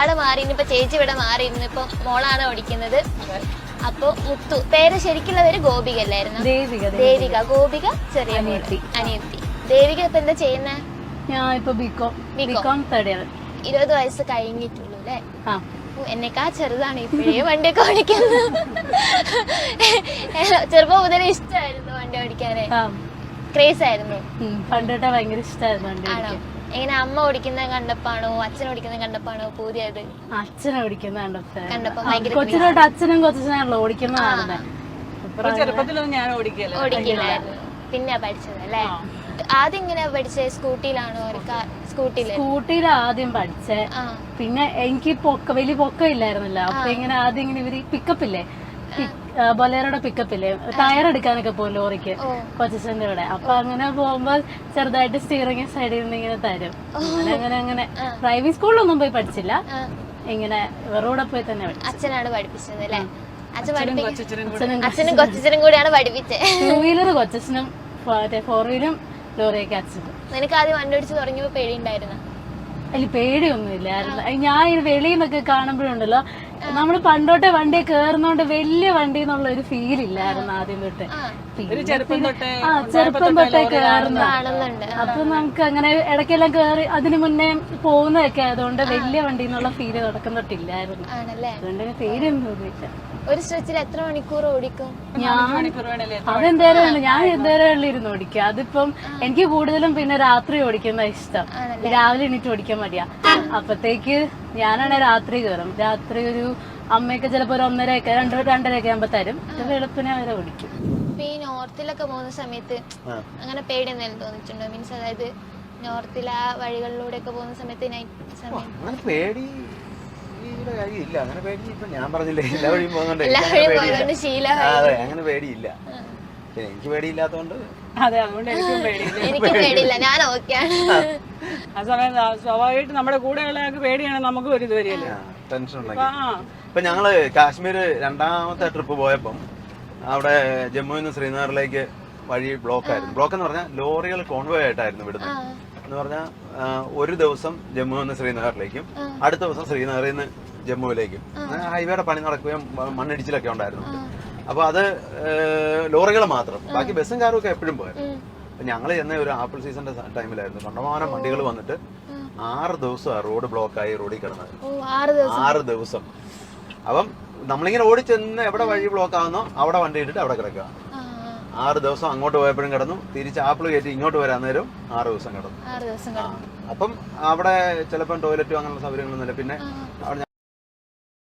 അവിടെ മാറി ഇനിയിപ്പോ ചേച്ചി ഇവിടെ മാറിയിരുന്നു. ഇപ്പൊ മോളാണ് ഓടിക്കുന്നത്. അപ്പൊ മുത്തു പേര് ശരിക്കുള്ള പേര് ഗോപിക അല്ലായിരുന്നു? ദേവിക. ഗോപിക ചെറിയ അനിയത്തി. ദേവിക ഇപ്പൊ എന്താ ചെയ്യുന്നേ? ഞാൻ ഇപ്പൊ ബികോം തേർഡ് ഇയർ. 20 വയസ്സ് കഴിഞ്ഞിട്ടുള്ളൂ അല്ലേ? എന്നെക്കാ ചെറുതാണ് ഇപ്പോഴേ വണ്ടിയൊക്കെ ഓടിക്കുന്നത്. ചെറുപ്പം മുതലേ ഇഷ്ടമായിരുന്നു വണ്ടി ഓടിക്കാനേ? ക്രേസ് ആയിരുന്നു? പണ്ടോട്ടെ ഭയങ്കര ഇഷ്ടമായിരുന്നു. ആണോ? എങ്ങനെ അമ്മ ഓടിക്കുന്നത് കണ്ടപ്പാണോ അച്ഛൻ ഓടിക്കുന്നത് കണ്ടപ്പാണോ പൂതിയത്? അച്ഛനെ ഓടിക്കുന്ന കണ്ടപ്പോ കൊച്ചിലോട്ട് അച്ഛനും കൊച്ചാണല്ലോ ഓടിക്കുന്നതാണ്. ഞാൻ ഓടിക്കില്ലായിരുന്നു. പിന്നെ പഠിച്ചത് അല്ലേ? ആദ്യം ഇങ്ങനെ പഠിച്ചേ സ്കൂട്ടിയിലാണോ? സ്കൂട്ടിയിൽ ആദ്യം പഠിച്ചേ. പിന്നെ എനിക്ക് വലിയ പൊക്കം ഇല്ലായിരുന്നല്ലോ. അപ്പൊ ഇങ്ങനെ ആദ്യം ഇങ്ങനെ ഇവര് പിക്കപ്പ് ഇല്ലേ, ബൊലേറോടെ പിക്കപ്പ് ഇല്ലേ, ടയർ എടുക്കാനൊക്കെ പോകും ലോറിക്ക് കൊച്ചച്ഛന്റെ കൂടെ. അപ്പൊ അങ്ങനെ പോകുമ്പോ ചെറുതായിട്ട് സ്റ്റിയറിംഗ് സൈഡിൽ നിന്ന് ഇങ്ങനെ തരും. അങ്ങനെ ഡ്രൈവിംഗ് സ്കൂളിലൊന്നും പോയി പഠിച്ചില്ല, ഇങ്ങനെ ഇവരുടെ പോയി തന്നെ പഠിച്ചു. അച്ഛനാണ് പഠിപ്പിച്ചത് അല്ലേ? അച്ഛനും കൊച്ചച്ഛനും കൂടെയാണ് പഠിപ്പിച്ചത്. 2 വീലർ കൊച്ചച്ഛനും 4 വീലും ലോറിയൊക്കെ അച്ഛനും. നിനക്ക് ആദ്യം വണ്ടി ഓടിച്ച് തുടങ്ങിയപ്പോ പേടിയുണ്ടായിരുന്നു? അതിൽ പേടിയൊന്നുമില്ലായിരുന്നു. ഞാൻ ഈ വെളിയിൽ നിന്നൊക്കെ കാണുമ്പോഴുണ്ടല്ലോ, നമ്മള് പണ്ടോട്ടെ വണ്ടി കേറുന്നോണ്ട് വലിയ വണ്ടി എന്നുള്ള ഒരു ഫീൽ ഇല്ലായിരുന്നു ആദ്യം തൊട്ട്. ചെറുപ്പം തൊട്ടേ കേറുന്ന. അപ്പൊ നമുക്ക് അങ്ങനെ ഇടയ്ക്കെല്ലാം കേറി അതിന് മുന്നേ പോകുന്നതൊക്കെ ആയതുകൊണ്ട് വലിയ വണ്ടി എന്നുള്ള ഫീല് തുടക്കം തൊട്ടില്ലായിരുന്നു. അതുകൊണ്ട് പേടിയൊന്നും തോന്നിയില്ല. ഒരു സ്ട്രെച്ചിൽ എത്ര മണിക്കൂർ ഓടിക്കും? അതെന്തേരം ഞാൻ എന്തേരം ഇരുന്ന് ഓടിക്കുക. അതിപ്പം എനിക്ക് കൂടുതലും പിന്നെ രാത്രി ഓടിക്കുന്ന ഇഷ്ടം. രാവിലെ എണീറ്റ് ഓടിക്കാൻ മടിയാ. അപ്പത്തേക്ക് ഞാനാണെ രാത്രി കയറും. രാത്രി ഒരു അമ്മയൊക്കെ ചിലപ്പോ ഒരു 1:30 2:30 ആകുമ്പോ തരും. വെളുപ്പിനെ വരെ ഓടിക്കും. ഈ നോർത്തിലൊക്കെ പോകുന്ന സമയത്ത് അങ്ങനെ പേടി എന്തെങ്കിലും തോന്നിയിട്ടുണ്ടോ? മീൻസ് അതായത് നോർത്തിലെ ആ വഴികളിലൂടെ ഒക്കെ പോകുന്ന സമയത്ത് നൈറ്റ് സമയം പേടി കാര്യമില്ല. അങ്ങനെ പേടി ഇപ്പൊ ഞാൻ പറഞ്ഞില്ലേ, എല്ലാ വഴിയും പോകുന്നുണ്ട്. അതെ, അങ്ങനെ പേടിയില്ല. എനിക്ക് പേടിയില്ലാത്തോണ്ട് എനിക്ക് പേടിയില്ല, ഞാൻ ഓക്കെയാണ്. ആ സമയം സ്വാഭാവികമായിട്ട് നമ്മുടെ കൂടെയുള്ള പേടിയാണ് നമുക്കും ഒരു ഇത് വരികയല്ലേ, ടെൻഷൻ ഉണ്ടെങ്കിൽ. ഇപ്പൊ ഞങ്ങള് കാശ്മീർ 2ാമത്തെ ട്രിപ്പ് പോയപ്പം അവിടെ ജമ്മുവിൽ നിന്ന് ശ്രീനഗറിലേക്ക് വഴി ബ്ലോക്ക് ആയിരുന്നു. ബ്ലോക്ക് എന്ന് പറഞ്ഞാൽ ലോറികൾ കോൺവോയ് ആയിട്ടായിരുന്നു വിടുന്നത്. എന്ന് പറഞ്ഞാൽ ഒരു ദിവസം ജമ്മുവിൽ നിന്ന് ശ്രീനഗറിലേക്കും അടുത്ത ദിവസം ശ്രീനഗറിൽ നിന്ന് ജമ്മുവിലേക്കും. ഹൈവേയുടെ പണി നടക്കുകയും മണ്ണിടിച്ചിലൊക്കെ ഉണ്ടായിരുന്നു. അപ്പൊ അത് ലോറികൾ മാത്രം, ബാക്കി ബസ്സും കാറും ഒക്കെ എപ്പോഴും പോയായിരുന്നു. അപ്പൊ ഞങ്ങൾ ചെന്ന ഒരു ആപ്പിൾ സീസണിന്റെ ടൈമിലായിരുന്നു. കണ്ടമാനം വണ്ടികൾ വന്നിട്ട് 6 ദിവസം റോഡ് ബ്ലോക്കായി റോഡിൽ കിടന്നത്. 6 ദിവസം. അപ്പം നമ്മളിങ്ങനെ ഓടിച്ചെന്ന് എവിടെ വഴി ബ്ലോക്ക് ആവുന്നോ അവിടെ വണ്ടി ഇട്ടിട്ട് അവിടെ കിടക്കുക. 6 ദിവസം അങ്ങോട്ട് പോയപ്പോഴും കിടന്നു, തിരിച്ച് ആപ്പിൾ കയറ്റി ഇങ്ങോട്ട് വരാൻ നേരം 6 ദിവസം കിടന്നു. അപ്പം അവിടെ ചിലപ്പം ടോയ്ലറ്റും അങ്ങനെയുള്ള സൗകര്യങ്ങളൊന്നുമില്ല. പിന്നെ അവിടെ